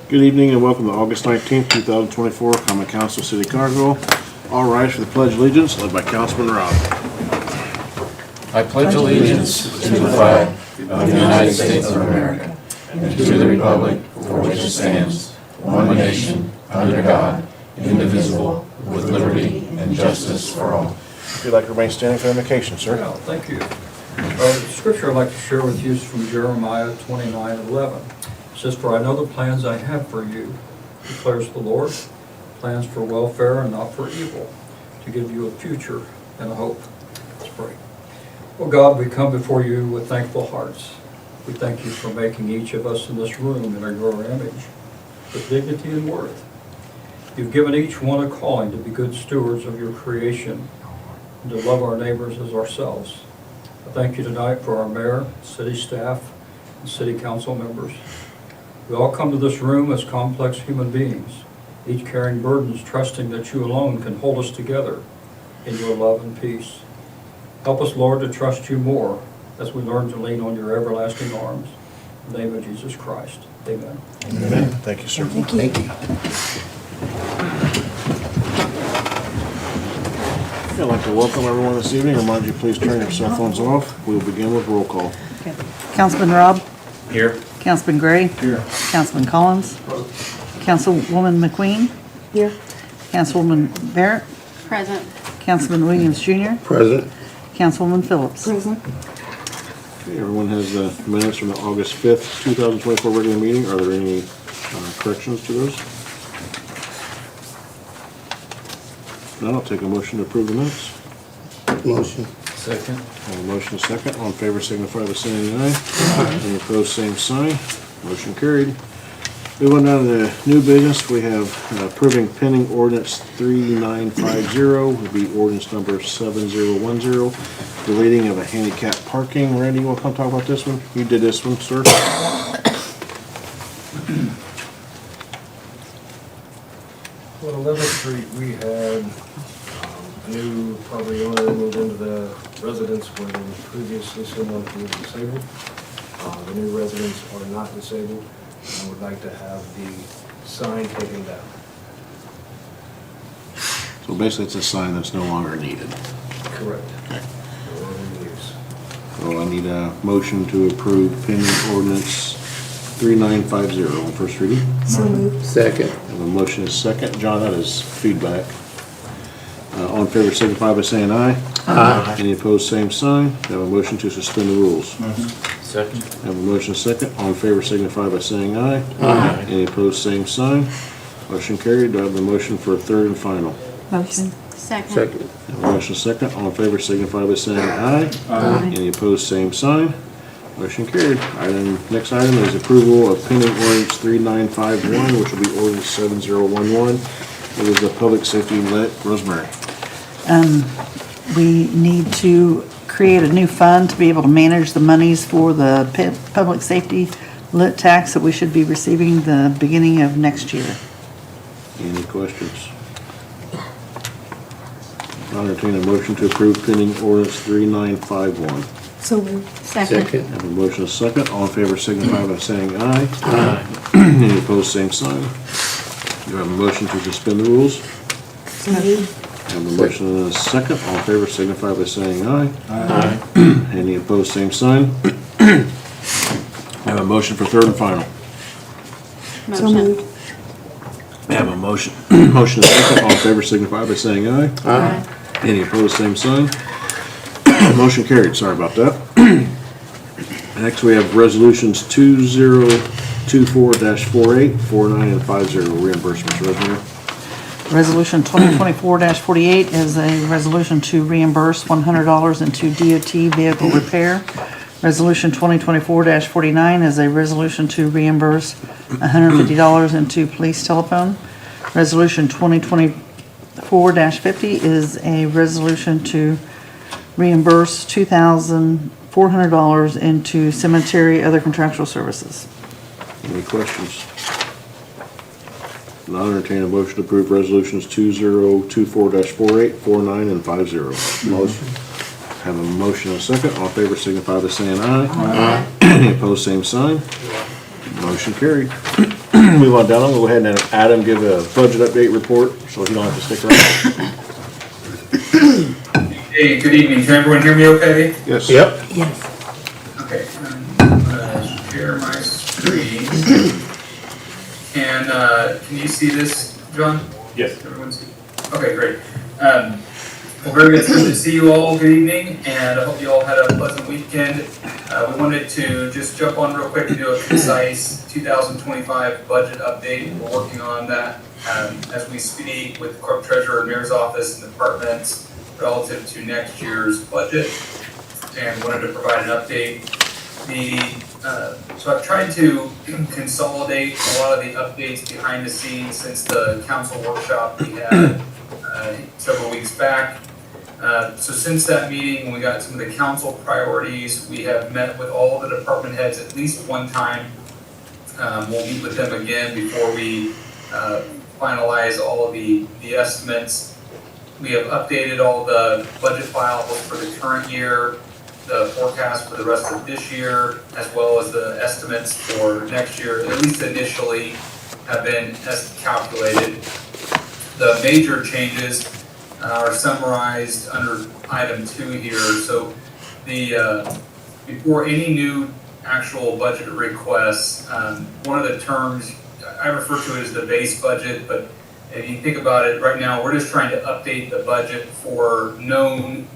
Good evening and welcome to August 19th, 2024, Common Council, City of Connersville. All rise for the Pledge of Allegiance, led by Councilman Rob. I pledge allegiance to the flag of the United States of America and to the republic for which it stands, one nation, under God, indivisible, with liberty and justice for all. If you'd like to remain standing for invocation, sir. Yeah, thank you. The scripture I'd like to share with you is from Jeremiah 29:11. It says, "For I know the plans I have for you, declares the Lord, plans for welfare and not for evil, to give you a future and a hope." Let's pray. Oh God, we come before you with thankful hearts. We thank you for making each of us in this room in your image, with dignity and worth. You've given each one a calling to be good stewards of your creation and to love our neighbors as ourselves. I thank you tonight for our mayor, city staff, and city council members. We all come to this room as complex human beings, each carrying burdens, trusting that you alone can hold us together in your love and peace. Help us, Lord, to trust you more as we learn to lean on your everlasting arms. In the name of Jesus Christ, amen. Amen. Thank you, sir. Thank you. I'd like to welcome everyone this evening. Remind you, please turn your cell phones off. We will begin with roll call. Okay. Councilman Robb? Here. Councilman Gray? Here. Councilman Collins? Councilwoman McQueen? Here. Councilwoman Barrett? Present. Councilman Williams Jr.? Present. Councilwoman Phillips? Present. Okay, everyone has the minutes from the August 5th, 2024 regular meeting. Are there any corrections to those? Now I'll take a motion to approve the minutes. Motion. Second. I have a motion and a second. All in favor signify by saying aye. Any opposed, same sign. Motion carried. Moving on to the new business, we have approving pending ordinance 3950, would be ordinance number 7010, deleting of a handicap parking. Randy, you want to come talk about this one? You did this one, sir. On 11th Street, we had a new property owner moved into the residence where there was previously someone who was disabled. The new residents are not disabled and would like to have the sign taken down. So basically, it's a sign that's no longer needed. Correct. Okay. No longer in use. So I need a motion to approve pending ordinance 3950 on first reading. So moved. Second. I have a motion and a second. John, that is feedback. All in favor signify by saying aye. Aye. Any opposed, same sign. I have a motion to suspend the rules. Second. I have a motion and a second. All in favor signify by saying aye. Aye. Any opposed, same sign. Motion carried. Do I have a motion for third and final? Motion. Second. Second. I have a motion and a second. All in favor signify by saying aye. Aye. Any opposed, same sign. Motion carried. Next item is approval of pending ordinance 3951, which will be ordinance 7011. It is the public safety lit. Rosemary. We need to create a new fund to be able to manage the monies for the public safety lit tax that we should be receiving the beginning of next year. Any questions? I'll entertain a motion to approve pending ordinance 3951. So moved. Second. Second. I have a motion and a second. All in favor signify by saying aye. Aye. Any opposed, same sign. Do I have a motion to suspend the rules? So moved. I have a motion and a second. All in favor signify by saying aye. Aye. Any opposed, same sign. I have a motion for third and final. So moved. I have a motion, motion and a second. All in favor signify by saying aye. Aye. Any opposed, same sign. Motion carried, sorry about that. Next, we have resolutions 2024-48, 49, and 50 reimbursements. Rosemary? Resolution 2024-48 is a resolution to reimburse $100 into DOT vehicle repair. Resolution 2024-49 is a resolution to reimburse $150 into police telephone. Resolution 2024-50 is a resolution to reimburse $2,400 into cemetery other contractual services. Any questions? Now entertain a motion to approve resolutions 2024-48, 49, and 50. Motion. Have a motion and a second. All in favor signify by saying aye. Aye. Any opposed, same sign. Motion Motion carried. Move on down, we'll go ahead and have Adam give a budget update report, so he don't have to stick around. Hey, good evening. Can everyone hear me okay? Yes. Yep. Yes. Okay, I'm gonna share my screen. Can you see this, John? Yes. Everyone see? Okay, great. Well, very good. It's good to see you all. Good evening, and I hope you all had a pleasant weekend. We wanted to just jump on real quick and do a concise 2025 budget update. We're working on that as we speak with the Corp Treasurer and Mayor's Office and departments relative to next year's budget, and wanted to provide an update. So I've tried to consolidate a lot of the updates behind the scenes since the council workshop we had several weeks back. So since that meeting, when we got some of the council priorities, we have met with all the department heads at least one time. We'll meet with them again before we finalize all of the estimates. We have updated all the budget files for the current year, the forecast for the rest of this year, as well as the estimates for next year, at least initially, have been calculated. The major changes are summarized under item 2 here. So before any new actual budget requests, one of the terms, I refer to it as the base budget, but if you think about it right now, we're just trying to update the budget for known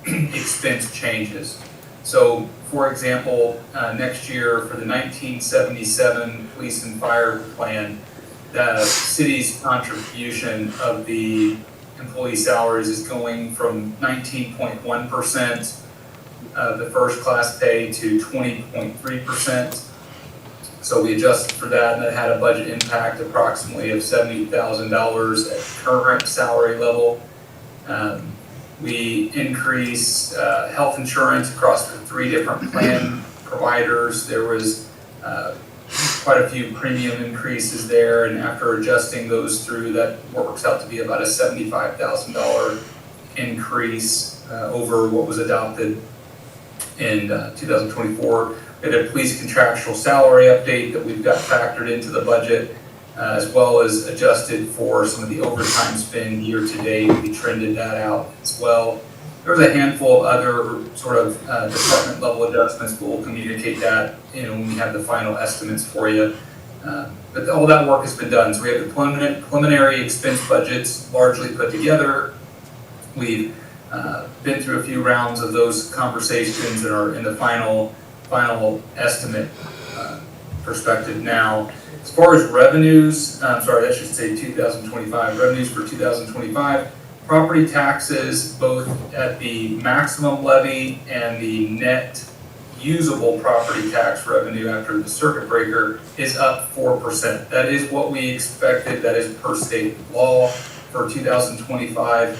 expense changes. So, for example, next year for the 1977 police and fire plan, the city's contribution of the employee salaries is going from 19.1% of the first class pay to 20.3%. So we adjusted for that, and that had a budget impact approximately of $70,000 at current salary level. We increased health insurance across the 3 different plan providers. There was quite a few premium increases there, and after adjusting those through, that works out to be about a $75,000 increase over what was adopted in 2024. We had a police contractual salary update that we've got factored into the budget, as well as adjusted for some of the overtime spend year to date. We trended that out as well. There was a handful of other sort of department level adjustments, but we'll communicate that when we have the final estimates for you. But all that work has been done. So we have the preliminary expense budgets largely put together. We've been through a few rounds of those conversations and are in the final estimate perspective now. As far as revenues, I should say 2025, revenues for 2025, property taxes, both at the maximum levy and the net usable property tax revenue after the circuit breaker, is up 4%. That is what we expected. That is per state law for 2025,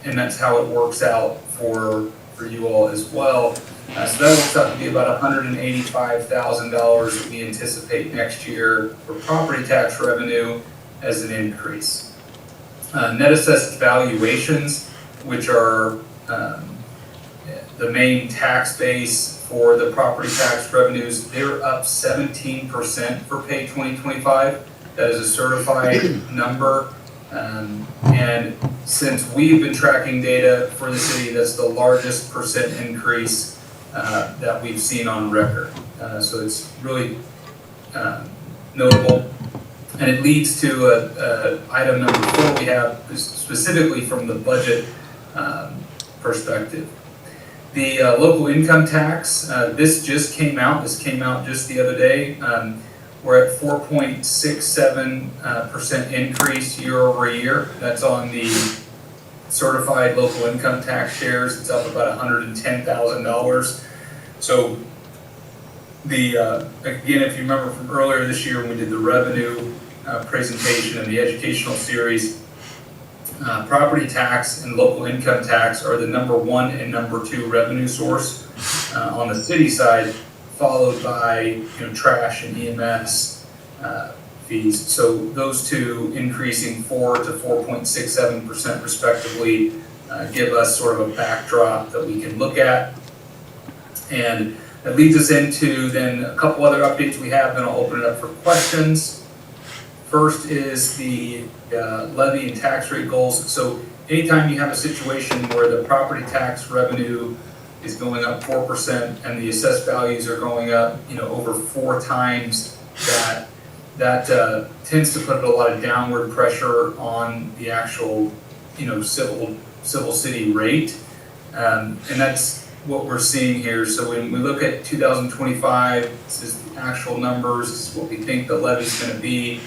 and that's how it works out for you all as well. So that works out to be about $185,000 that we anticipate next year for property tax revenue as an increase. Net assessed valuations, which are the main tax base for the property tax revenues, they're up 17% for pay 2025. That is a certified number. And since we've been tracking data for the city, that's the largest percent increase that we've seen on record. So it's really notable. And it leads to item number 4 we have specifically from the budget perspective. The local income tax, this just came out. This came out just the other day. We're at 4.67% increase year over year. That's on the certified local income tax shares. It's up about $110,000. So again, if you remember from earlier this year when we did the revenue presentation and the educational series, property tax and local income tax are the number 1 and number 2 revenue source on the city side, followed by trash and EMS fees. So those two increasing 4 to 4.67% respectively give us sort of a backdrop that we can look at. And That leads us into then a couple other updates we have, then I'll open it up for questions. First is the levy and tax rate goals. So anytime you have a situation where the property tax revenue is going up 4% and the assessed values are going up, over 4 times that tends to put a lot of downward pressure on the actual, civil city rate. And that's what we're seeing here. So when we look at 2025, this is the actual numbers, this is what we think the levy is going to be.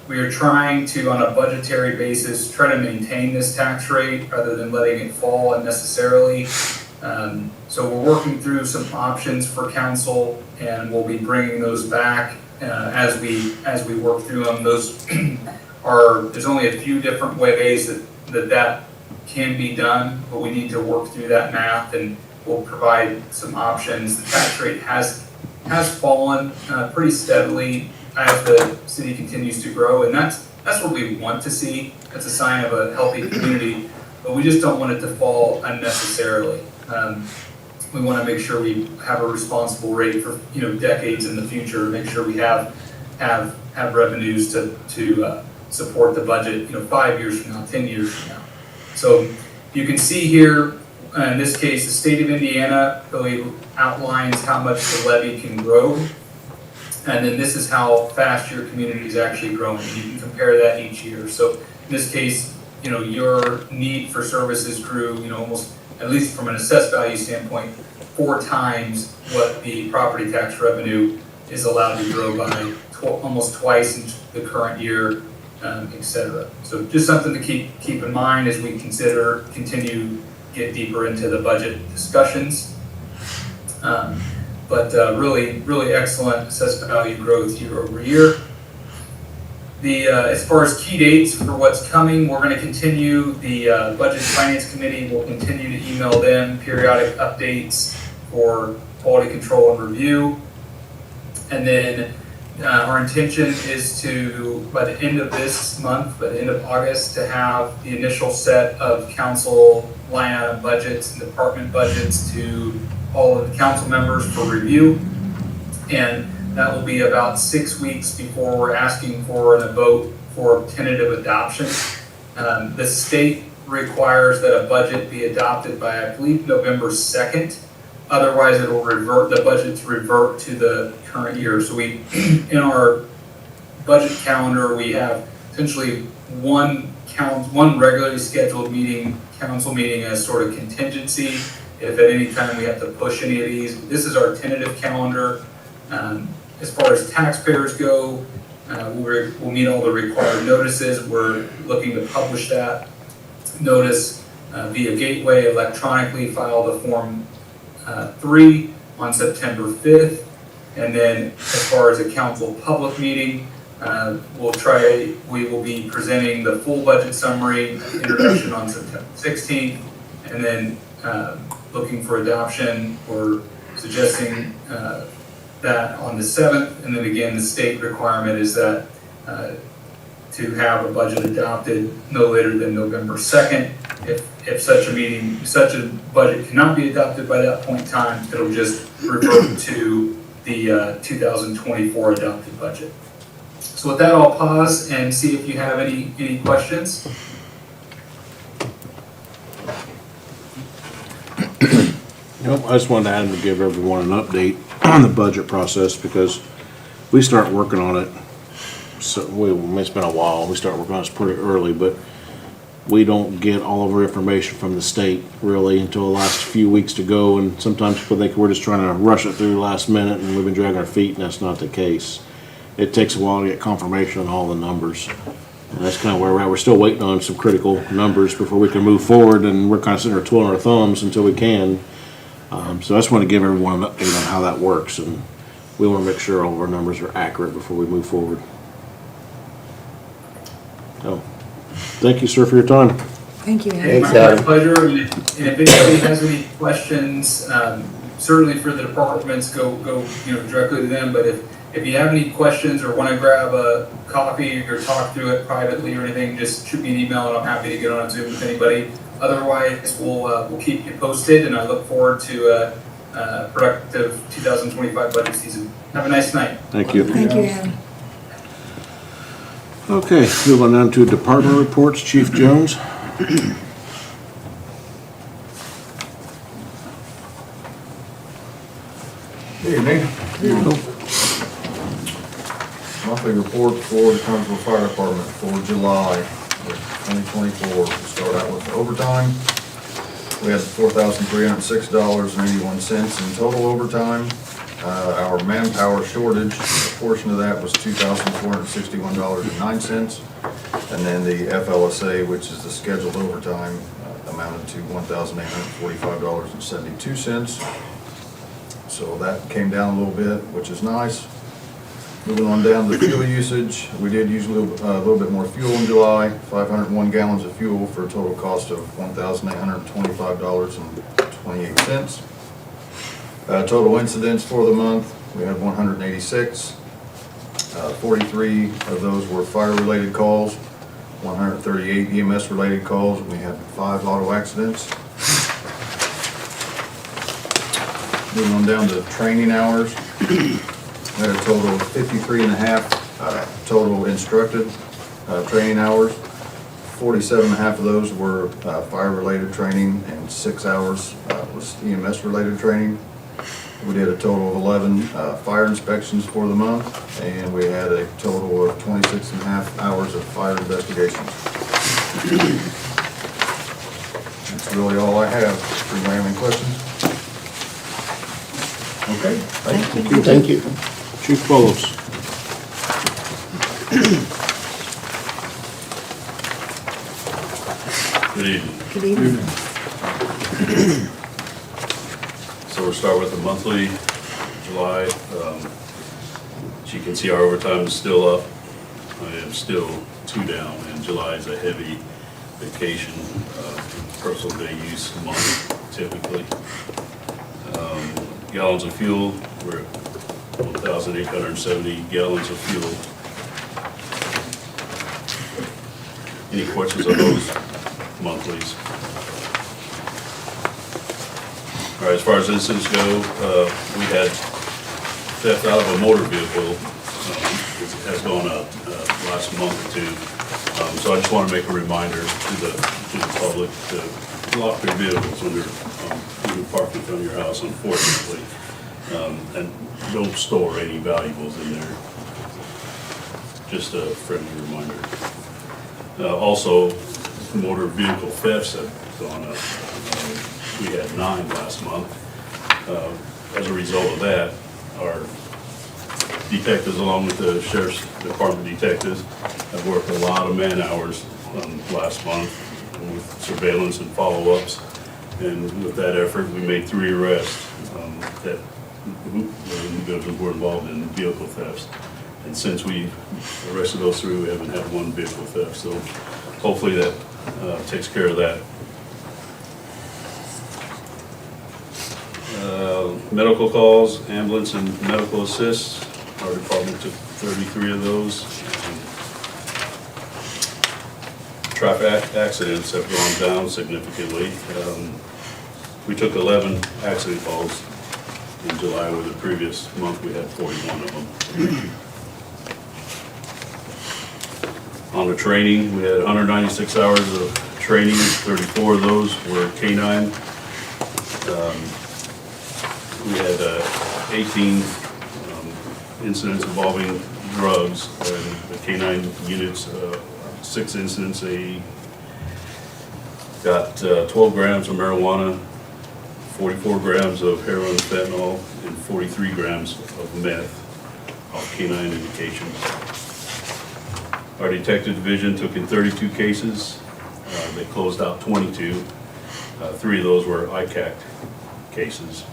We are trying to, on a budgetary basis, try to maintain this tax rate rather than letting it fall unnecessarily. So we're working through some options for council, and we'll be bringing those back as we work through them. Those there's only a few different ways that can be done, but we need to work through that math, and we'll provide some options. The tax rate has fallen pretty steadily as the city continues to grow, and that's what we want to see. That's a sign of a healthy community, but we just don't want it to fall unnecessarily. We want to make sure we have a responsible rate for decades in the future. Make sure we have revenues to support the budget 5 years from now, 10 years from now. So you can see here. In this case, the state of Indiana really outlines how much the levy can grow. And then this is how fast your community is actually growing. You can compare that each year. So in this case, your need for services grew, almost, at least from an assessed value standpoint, 4 times what the property tax revenue is allowed to grow by, almost twice in the current year, et cetera. So just something to keep in mind as we continue get deeper into the budget discussions. But really excellent assessed value growth year over year. As far as key dates for what's coming, we're going to continue the Budget and Finance Committee. We'll continue to email them periodic updates for quality control and review. And then our intention is to, by the end of this month, by the end of August, to have the initial set of council line item budgets and department budgets to all of the council members for review. And that will be about 6 weeks before we're asking for a vote for tentative adoption. The state requires that a budget be adopted by, I believe, November 2nd. Otherwise, it will the budgets revert to the current year. So in our budget calendar, we have essentially one regularly scheduled council meeting as sort of contingency. If at any time we have to push any of these, this is our tentative calendar. As far as taxpayers go, we'll meet all the required notices. We're looking to publish that notice via Gateway, electronically, file the Form 3 on September 5th. And then as far as a council public meeting, we will be presenting the full budget summary introduction on September 16th, and then looking for adoption or suggesting that on the 7th. And then again, the state requirement is that to have a budget adopted no later than November 2nd. If such a budget cannot be adopted by that point in time, it'll just revert to the 2024 adopted budget. So with that, I'll pause and see if you have any questions. I just wanted Adam to give everyone an update on the budget process because we start working on it. So it's been a while. We start working on it pretty early, but we don't get all of our information from the state really until the last few weeks to go. And sometimes people think we're just trying to rush it through last minute and we've been dragging our feet, and that's not the case. It takes a while to get confirmation on all the numbers. And that's kind of where we're at. We're still waiting on some critical numbers before we can move forward, and we're kind of sitting there twiddling our thumbs until we can. So I just want to give everyone an update on how that works, and we want to make sure all of our numbers are accurate before we move forward. So, thank you, sir, for your time. Thank you, Adam. Thanks, My Adam. pleasure. And if anybody has any questions, certainly for the departments, go directly to them. But if you have any questions or want to grab a coffee or talk through it privately or anything, just shoot me an email and I'm happy to get on a Zoom with anybody. Otherwise, we'll keep you posted, and I look forward to productive 2025 budget season. Have a nice night. Thank you. Thank you, Adam. Okay, moving on to department reports. Chief Jones. Evening. Monthly report for the Connersville Fire Department for July of 2024. We'll start out with overtime. We had $4,306.81 in total overtime. Our manpower shortage, a portion of that was $2,461.09. And then the FLSA, which is the scheduled overtime, amounted to $1,845.72. So that came down a little bit, which is nice. Moving on down to fuel usage, we did use a little bit more fuel in July, 501 gallons of fuel for a total cost of $1,825.28. Total incidents for the month, we had 186. 43 of those were fire-related calls, 138 EMS-related calls, and we had 5 auto accidents. Moving on down to training hours. We had a total of 53 and a half total instructed training hours. 47 and a half of those were fire-related training, and 6 hours was EMS-related training. We did a total of 11 fire inspections for the month, and we had a total of 26 and a half hours of fire investigations. That's really all I have. Do you have any questions? Okay, thank you. Thank you. Chief Bolos. Good evening. Good evening. So we'll start with the monthly, July. As you can see, our overtime is still up. I am still 2 down, and July is a heavy vacation, personal day use month typically. Gallons of fuel, we're at 1,870 gallons of fuel. Any questions on those monthlies? All right, as far as incidents go, we had theft out of a motor vehicle has gone up last month or two. So I just want to make a reminder to the public to lock their vehicles when they're parked in front of your house, unfortunately. And don't store any valuables in there. Just a friendly reminder. Also, motor vehicle thefts have gone up. We had 9 last month. As a result of that, our detectives, along with the Sheriff's Department detectives, have worked a lot of man hours last month with surveillance and follow-ups. And with that effort, we made 3 arrests that were involved in vehicle thefts. And since we arrested those 3, we haven't had 1 vehicle theft. So hopefully that takes care of that. Medical calls, ambulance and medical assists. Our department took 33 of those. Traffic accidents have gone down significantly. We took 11 accident calls in July, where the previous month we had 41 of them. On the training, we had 196 hours of training, 34 of those were canine. We had 18 incidents involving drugs, and the canine units, 6 incidents, they got 12 grams of marijuana, 44 grams of heroin and fentanyl, and 43 grams of meth off canine indications. Our detective division took in 32 cases. They closed out 22. 3 of those were ICAC cases.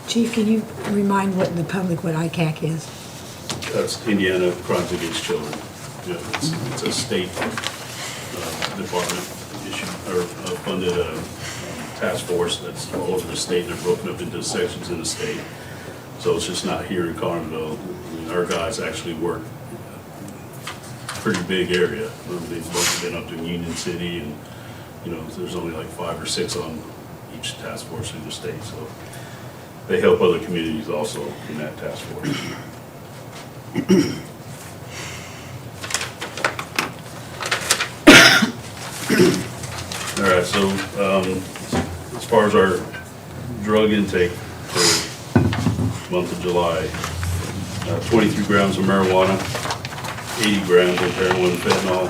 Chief, can you remind the public what ICAC is? That's Indiana Crimes Against Children. Yeah, it's a state department issued or funded task force that's all over the state. They're broken up into sections in the state. So it's just not here in Carlinville. I mean, our guys actually work a pretty big area. They've both been up to Union City and you know, there's only like 5 or 6 on each task force through the state, so they help other communities also in that task force. All right, so as far as our drug intake for the month of July, 23 grams of marijuana, 80 grams of heroin fentanyl,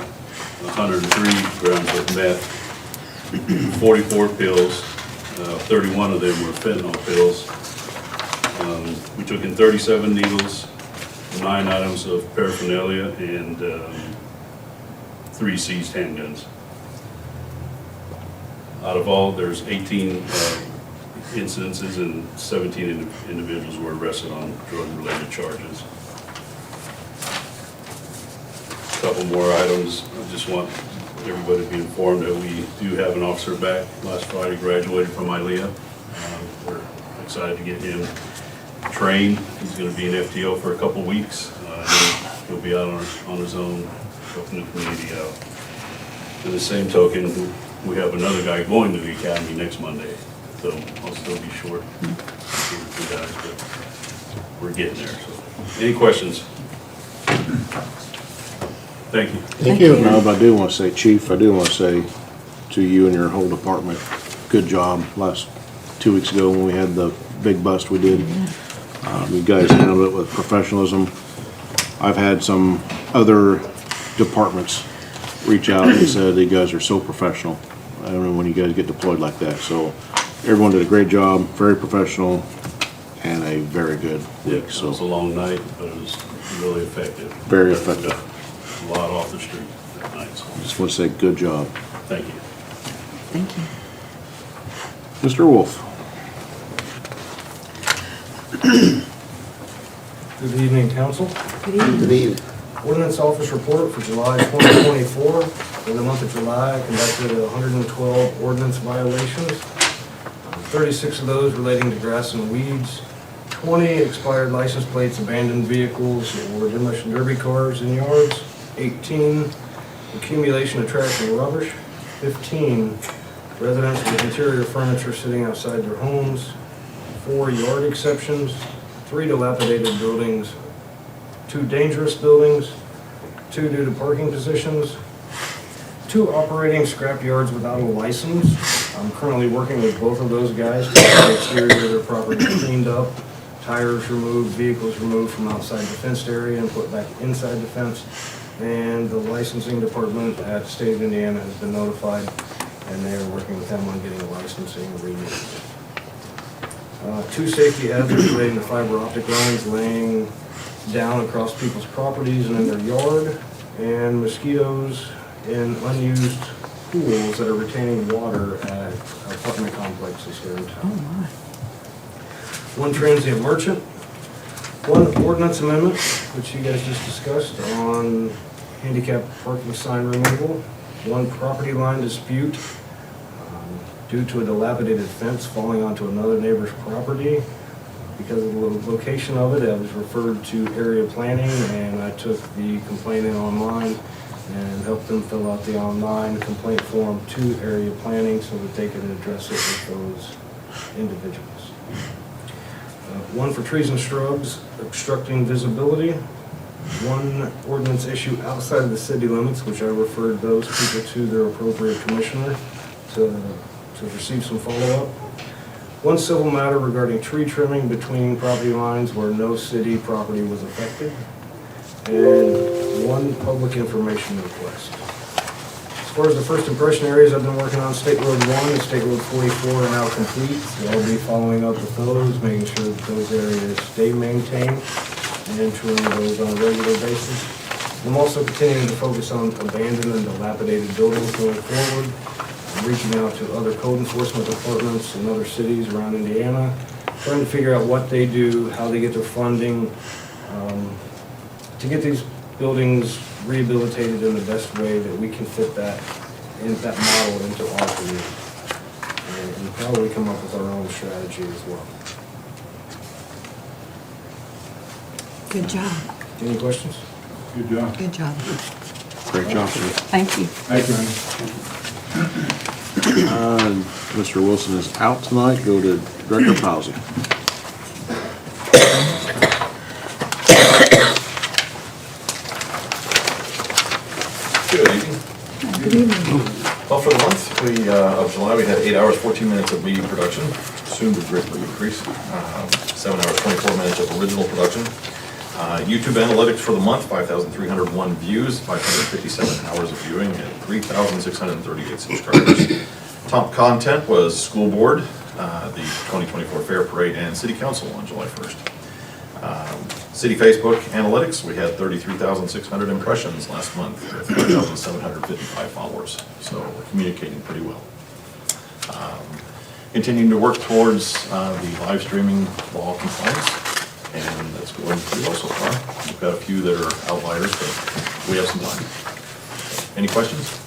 103 grams of meth, 44 pills, 31 of them were fentanyl pills. We took in 37 needles, 9 items of paraphernalia, and 3 seized handguns. Out of all, there's 18 incidences and 17 individuals were arrested on drug-related charges. A couple more items. I just want everybody to be informed that we do have an officer back. Last Friday graduated from ILEA. We're excited to get him trained. He's going to be in FTO for a couple weeks. He'll be out on his own, helping the community out. In the same token, we have another guy going to the academy next Monday, so I'll still be short. Two guys, but we're getting there. So, any questions? Thank you. Thank you. No, but I do want to say, Chief, I do want to say to you and your whole department, good job. Last 2 weeks ago when we had the big bust we did, you guys handled it with professionalism. I've had some other departments reach out and said you guys are so professional. I don't know when you guys get deployed like that. So everyone did a great job, very professional, and a very good week. It So was a long night, but it was really effective. very effective. A lot off the street that night, so Just want to say good job. thank you. Thank you. Mr. Wolf. Good evening, council. Good evening. Good evening. Ordinance Office Report for July 2024. For the month of July, I conducted 112 ordinance violations, 36 of those relating to grass and weeds, 20 expired license plates, abandoned vehicles, or demolition derby cars in yards, 18 accumulation of trash and rubbish, 15 residents with interior furniture sitting outside their homes, 4 yard exceptions, 3 dilapidated buildings, 2 dangerous buildings, 2 due to parking positions, 2 operating scrap yards without a license. I'm currently working with both of those guys to get the exterior of their property cleaned up, tires removed, vehicles removed from outside the fenced area and put back inside the fence. And the licensing department at the state of Indiana has been notified, and they are working with them on getting a licensing renewed. 2 safety hazards relating to fiber optic lines laying down across people's properties and in their yard, and mosquitoes in unused pools that are retaining water at apartment complexes here in town. 1 transient merchant, 1 ordinance amendment, which you guys just discussed on handicap parking sign removal, 1 property line dispute due to a dilapidated fence falling onto another neighbor's property. Because of the location of it, I was referred to area planning, and I took the complaint in online and helped them fill out the online complaint form to area planning so that they could address it with those individuals. 1 for trees and shrubs obstructing visibility, 1 ordinance issue outside of the city limits, which I referred those people to their appropriate commissioner to receive some follow-up. 1 civil matter regarding tree trimming between property lines where no city property was affected, and 1 public information request. As far as the first impression areas I've been working on, State Road 1 and State Road 44 are now complete. So I'll be following up with those, making sure that those areas stay maintained and trimming those on a regular basis. I'm also continuing to focus on abandoned and dilapidated buildings going forward. I'm reaching out to other code enforcement departments in other cities around Indiana, trying to figure out what they do, how they get their funding, to get these buildings rehabilitated in the best way that we can fit that model into our community. And probably come up with our own strategy as well. Good job. Any questions? Good job. Good job. Great job, sir. Thank you. Thank you. Mr. Wilson is out tonight. Go to Director Pawsey. Good evening. Good evening. Well, for the month of July, we had 8 hours, 14 minutes of media production, soon to greatly increase. 7 hours, 24 minutes of original production. YouTube analytics for the month, 5,301 views, 557 hours of viewing, and 3,638 subscribers. Top content was School Board, the 2024 Fair Parade, and City Council on July 1st. City Facebook analytics, we had 33,600 impressions last month, with 5,755 followers, so we're communicating pretty well. Continuing to work towards the live streaming law compliance, and that's going pretty well so far. We've got a few that are outliers, but we have some time. Any questions?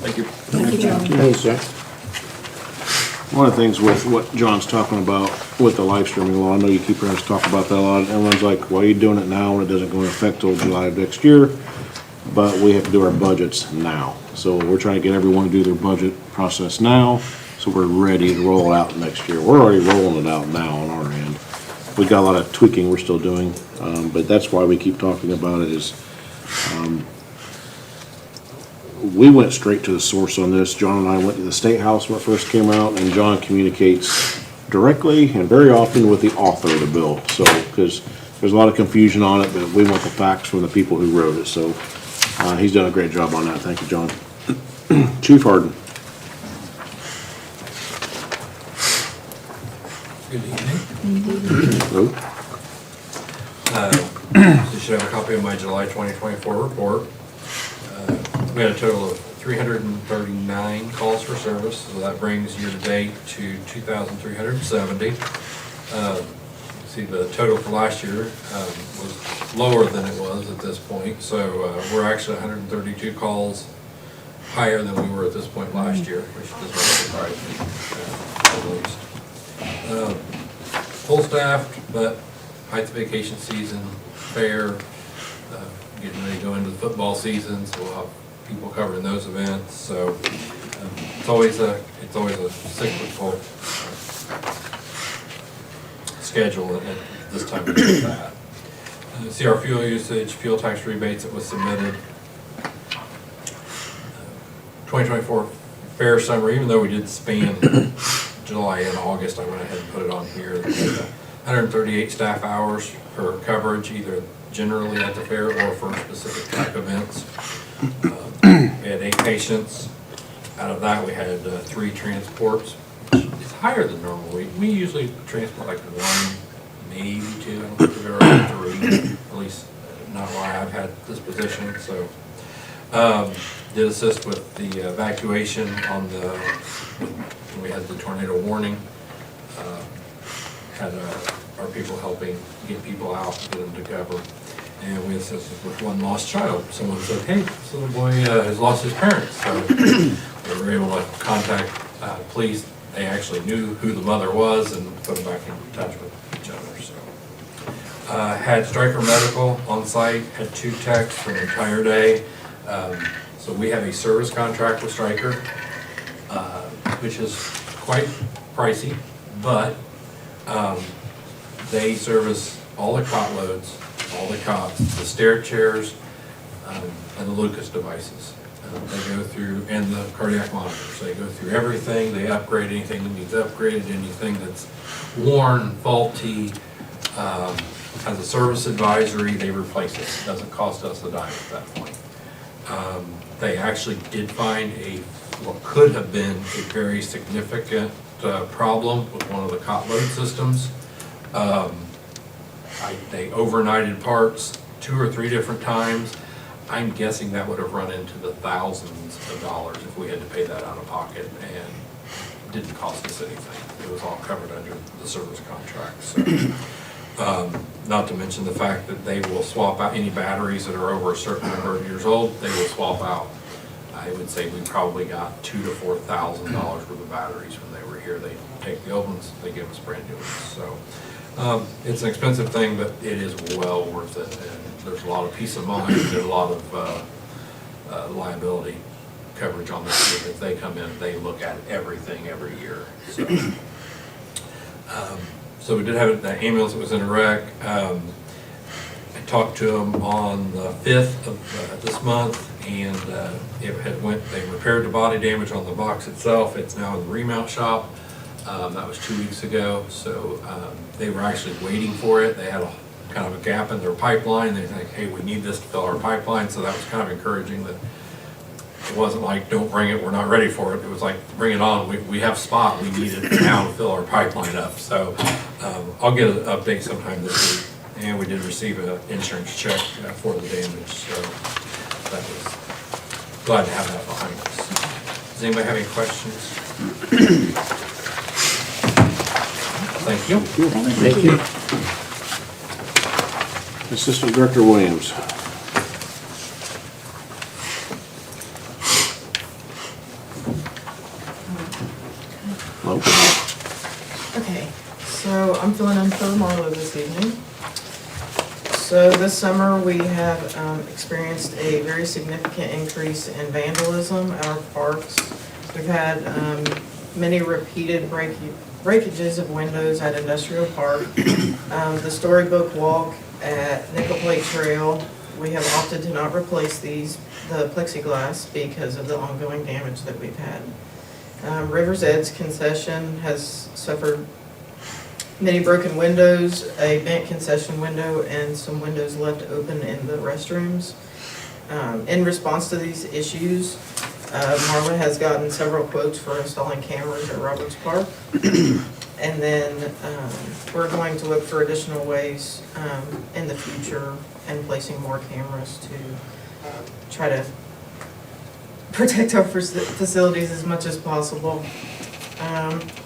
Thank you. Thank you, John. Thank you, sir. One of the things with what John's talking about with the live streaming law, I know you keep hearing us talk about that a lot. Everyone's like, why are you doing it now when it doesn't go into effect till July of next year? But we have to do our budgets now. So we're trying to get everyone to do their budget process now, so we're ready to roll it out next year. We're already rolling it out now on our end. We've got a lot of tweaking we're still doing, but that's why we keep talking about it is, we went straight to the source on this. John and I went to the State House when it first came out, and John communicates directly and very often with the author of the bill. So, because there's a lot of confusion on it, but we want the facts from the people who wrote it. So, he's done a great job on that. Thank you, John. Chief Harden. Good evening. Hello. You should have a copy of my July 2024 report. We had a total of 339 calls for service, so that brings year-to-date to 2,370. See, the total for last year was lower than it was at this point, so we're actually 132 calls higher than we were at this point last year, which does not surprise me, at least. Full staffed, but height of vacation season, fair, getting ready to go into the football season, so we'll have people covering those events. So it's always a cyclical schedule at this time of year. That see our fuel usage, fuel tax rebates that was submitted. 2024 fair summary, even though we did span July and August, I went ahead and put it on here. 138 staff hours for coverage, either generally at the fair or for specific track events. We had 8 patients. Out of that, we had 3 transports. It's higher than normal. We usually transport like 1, maybe 2. I don't think we've ever had 3, at least not while I've had this position. So, did assist with the evacuation on when we had the tornado warning. Had our people helping get people out, get them to cover. And we assisted with one lost child. Someone said, hey, this little boy has lost his parents. So we were able to contact police. They actually knew who the mother was and put them back in touch with each other. So had Stryker Medical on site, had 2 techs for the entire day. So we have a service contract with Stryker, which is quite pricey, but they service all the cot loads, all the cots, the stair chairs, and the Lucas devices. They go through, and the cardiac monitors. They go through everything. They upgrade anything that needs upgraded, anything that's worn, faulty, has a service advisory, they replace it. It doesn't cost us a dime at that point. They actually did find what could have been a very significant problem with one of the cot load systems. They overnighted parts 2 or 3 different times. I'm guessing that would have run into the thousands of dollars if we had to pay that out of pocket, and didn't cost us anything. It was all covered under the service contract. So, not to mention the fact that they will swap out any batteries that are over a certain number of years old. They will swap out. I would say we probably got $2,000 to $4,000 worth of batteries when they were here. They take the old ones, they give us brand new ones. So it's an expensive thing, but it is well worth it. And there's a lot of peace of mind and a lot of liability coverage on this. If they come in, they look at everything every year, so. So we did have the ambulance that was in a wreck. I talked to them on the 5th of this month, and they repaired the body damage on the box itself. It's now in the remount shop. That was 2 weeks ago, so they were actually waiting for it. They had a kind of a gap in their pipeline. They think, hey, we need this to fill our pipeline, so that was kind of encouraging that it wasn't like, don't bring it, we're not ready for it. It was like, bring it on, we have spot, we need it now to fill our pipeline up. So I'll get an update sometime this week. And we did receive an insurance check for the damage, so that was, glad to have that behind us. Does anybody have any questions? Thank you. Thank you. Assistant Director Williams. Hello. Okay, so I'm filling in for Marlo this evening. So this summer, we have experienced a very significant increase in vandalism at our parks. We've had many repeated breakages of windows at Industrial Park. The Storybook Walk at Nickel Plate Trail, we have opted to not replace the plexiglass because of the ongoing damage that we've had. River's Edge concession has suffered many broken windows, a bent concession window, and some windows left open in the restrooms. In response to these issues, Marla has gotten several quotes for installing cameras at Roberts Park. And then we're going to look for additional ways in the future and placing more cameras to try to protect our facilities as much as possible.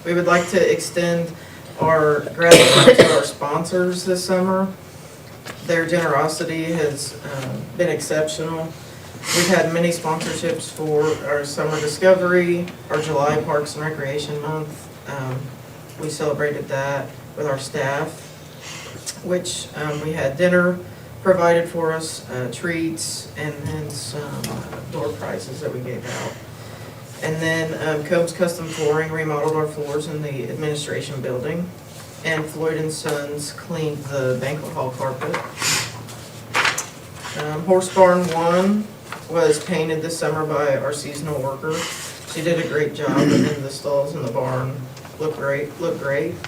We would like to extend our gratitude to our sponsors this summer. Their generosity has been exceptional. We've had many sponsorships for our Summer Discovery, our July Parks and Recreation Month. We celebrated that with our staff, which we had dinner provided for us, treats, and then some door prizes that we gave out. And then Combs Custom Flooring remodeled our floors in the administration building, and Floyd & Sons cleaned the banquet hall carpet. Horse Barn 1 was painted this summer by our seasonal worker. She did a great job, and then the stalls in the barn look great,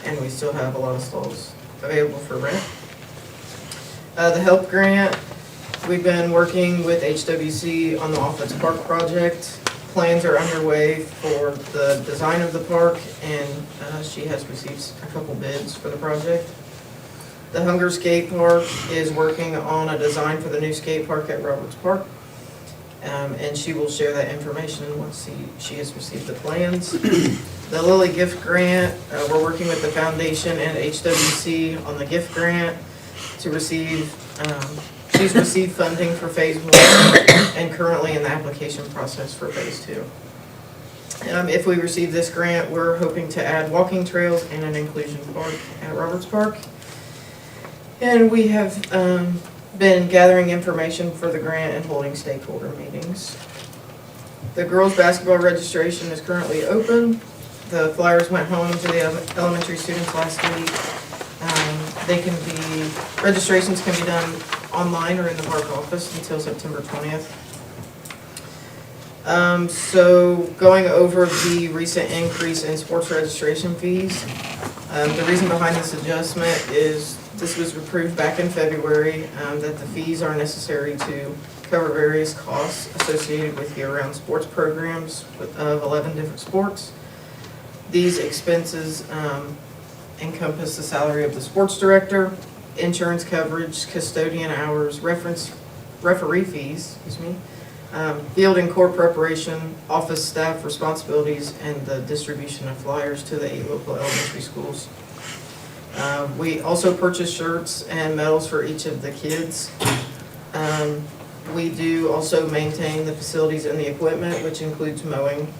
and we still have a lot of stalls available for rent. The HELP grant, we've been working with HWC on the Offense Park project. Plans are underway for the design of the park, and she has received a couple bids for the project. The Hunger Skate Park is working on a design for the new skate park at Roberts Park, and she will share that information once she has received the plans. The Lilly Gift Grant, we're working with the foundation and HWC on the gift grant to receive, she's received funding for phase 1 and currently in the application process for phase 2. If we receive this grant, we're hoping to add walking trails and an inclusion park at Roberts Park. And we have been gathering information for the grant and holding stakeholder meetings. The girls' basketball registration is currently open. The flyers went home to the elementary students last week. Registrations can be done online or in the park office until September 20th. So going over the recent increase in sports registration fees, the reason behind this adjustment is this was approved back in February, that the fees are necessary to cover various costs associated with year-round sports programs of 11 different sports. These expenses encompass the salary of the sports director, insurance coverage, custodian hours, referee fees, field and court preparation, office staff responsibilities, and the distribution of flyers to the 8 local elementary schools. We also purchase shirts and medals for each of the kids. We do also maintain the facilities and the equipment, which includes mowing.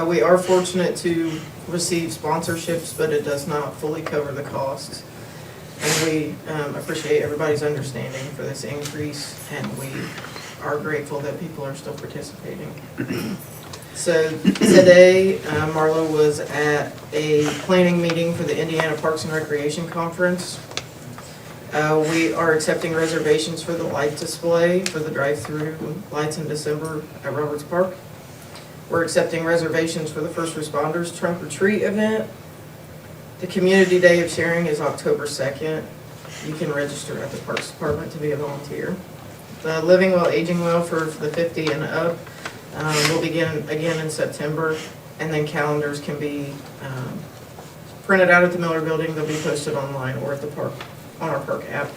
We are fortunate to receive sponsorships, but it does not fully cover the costs. And we appreciate everybody's understanding for this increase, and we are grateful that people are still participating. So today, Marla was at a planning meeting for the Indiana Parks and Recreation Conference. We are accepting reservations for the light display for the drive-through lights in December at Roberts Park. We're accepting reservations for the First Responders Trunk or Treat event. The Community Day of Sharing is October 2nd. You can register at the Parks Department to be a volunteer. The Living Well, Aging Well for the 50 and up will begin again in September, and then calendars can be printed out at the Miller Building. They'll be posted online or at the park, on our park app.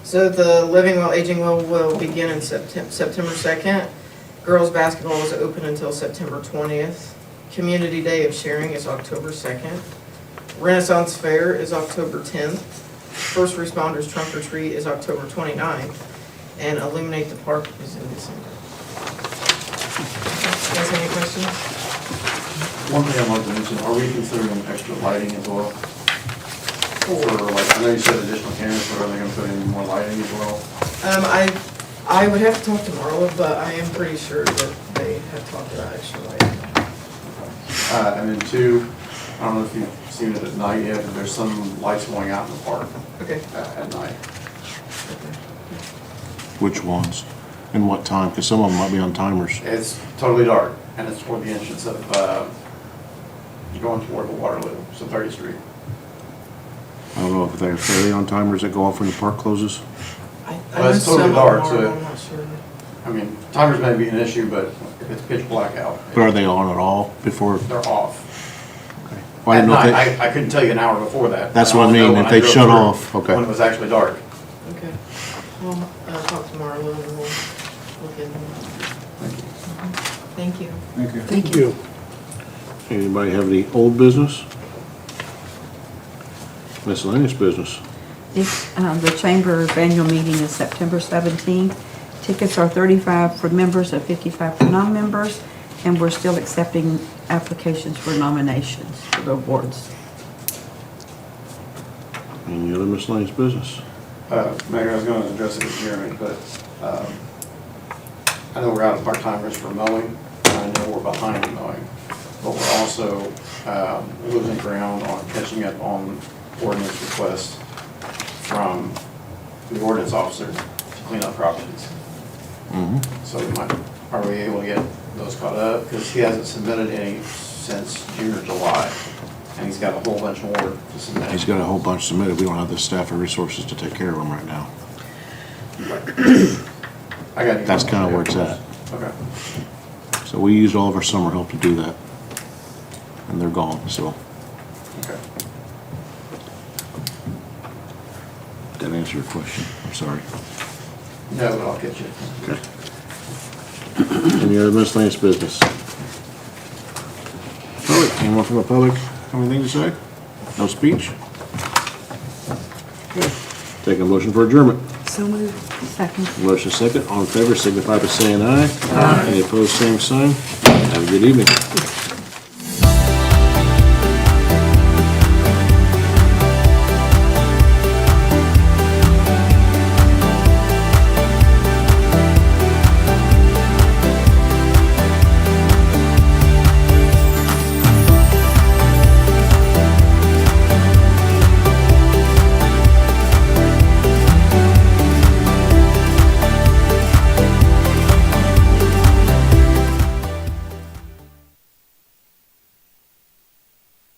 So the Living Well, Aging Well will begin in September 2nd. Girls basketball is open until September 20th. Community Day of Sharing is October 2nd. Renaissance Fair is October 10th. First Responders Trunk or Treat is October 29th. And Illuminate the Park is in December. Guys, any questions? One thing I wanted to mention, are we considering extra lighting as well? Or like, I know you said additional cameras, but are they gonna put in more lighting as well? I would have to talk to Marla, but I am pretty sure that they have talked about extra lighting. And then two, I don't know if you've seen it at night yet, but there's some lights going out in the park Okay. at night. Which ones? And what time? Because some of them might be on timers. It's totally dark, and it's toward the entrance of, going toward the Waterloo, so 30th Street. I don't know if they're fairly on timers that go off when the park closes. Well, it's totally dark, so, I'm not sure. I mean, timers may be an issue, but if it's pitch black out, But are they on at all before? they're off. Okay. Well, I At didn't know if night, they, I couldn't tell you an hour before that. That's what I only know mean, when if they drove shut through, off, okay. When it was actually dark. Okay. I'll talk to Marla and we'll look into it. Thank you. Thank you. anybody have any old business? Miscellaneous business? The Chamber's annual meeting is September 17th. Tickets are $35 for members and $55 for non-members, and we're still accepting applications for nominations for the awards. Any other miscellaneous business? Mayor, I was going to address it with Jeremy, but I know we're out of part-timers for mowing, and I know we're behind in mowing, but we're also losing ground on catching up on ordinance requests from the ordinance officer to clean up properties. So are we able to get those caught up? Because he hasn't submitted any since June or July, and he's got a whole bunch more to submit. He's got a whole bunch submitted. We don't have the staff or resources to take care of them right now. I got you. That's kind of where it's at. Okay. So we used all of our summer help to do that. And they're gone, so. Okay. Did that answer your question? I'm sorry. No, but I'll get you. Okay. Any other miscellaneous business? Public, anyone from the public have anything to say? No speech? Okay. Take a motion for adjournment. So moved. Second. Motion second, all in favor signify by saying aye. Aye. Any opposed, same sign. Have a good evening.